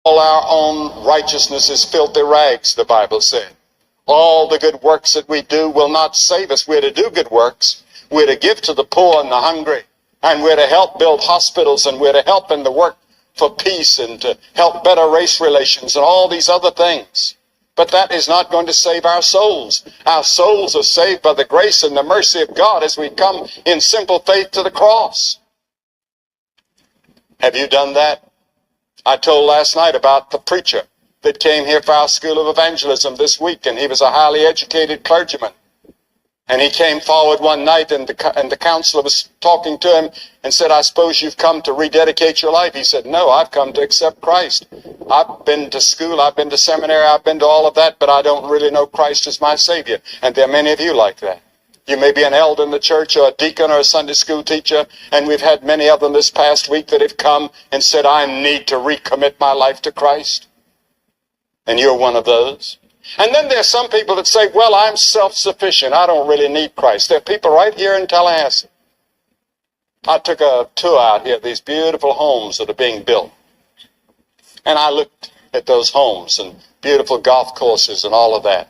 All our own righteousness is filthy rags, the Bible said. All the good works that we do will not save us. We're to do good works. We're to give to the poor and the hungry. And we're to help build hospitals, and we're to help in the work for peace and to help better race relations and all these other things. But that is not going to save our souls. Our souls are saved by the grace and the mercy of God as we come in simple faith to the cross. Have you done that? I told last night about the preacher that came here for our School of Evangelism this week, and he was a highly educated clergyman. And he came forward one night, and the counselor was talking to him and said, "I suppose you've come to rededicate your life." He said, "No, I've come to accept Christ. I've been to school, I've been to seminary, I've been to all of that, but I don't really know Christ as my Savior." And there are many of you like that. You may be an elder in the church or a deacon or a Sunday school teacher, and we've had many of them this past week that have come and said, "I need to recommit my life to Christ." And you're one of those. And then there's some people that say, "Well, I'm self-sufficient. I don't really need Christ." There are people right here in Tallahassee. I took a tour out here of these beautiful homes that are being built. And I looked at those homes and beautiful golf courses and all of that.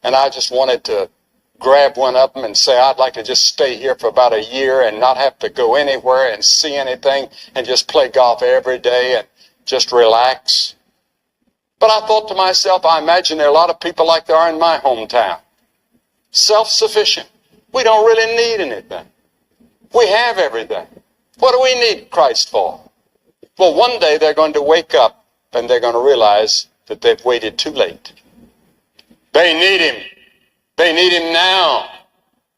And I just wanted to grab one of them and say, "I'd like to just stay here for about a year and not have to go anywhere and see anything and just play golf every day and just relax." But I thought to myself, I imagine there are a lot of people like there are in my hometown. Self-sufficient. We don't really need anything. We have everything. What do we need Christ for? Well, one day they're going to wake up and they're going to realize that they've waited too late. They need Him. They need Him now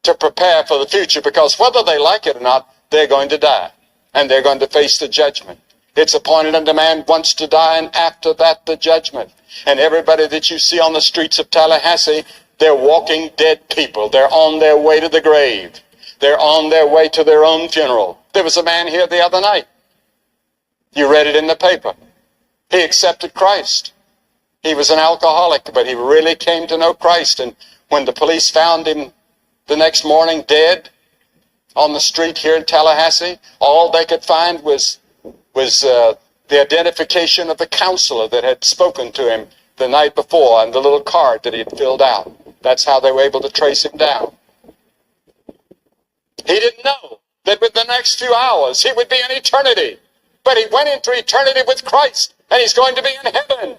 to prepare for the future, because whether they like it or not, they're going to die and they're going to face the judgment. It's appointed unto man once to die, and after that the judgment. And everybody that you see on the streets of Tallahassee, they're walking dead people. They're on their way to the grave. They're on their way to their own funeral. There was a man here the other night. You read it in the paper. He accepted Christ. He was an alcoholic, but he really came to know Christ. And when the police found him the next morning dead on the street here in Tallahassee, all they could find was the identification of the counselor that had spoken to him the night before and the little card that he had filled out. That's how they were able to trace him down. He didn't know that within the next few hours he would be in eternity. But he went into eternity with Christ, and he's going to be in heaven.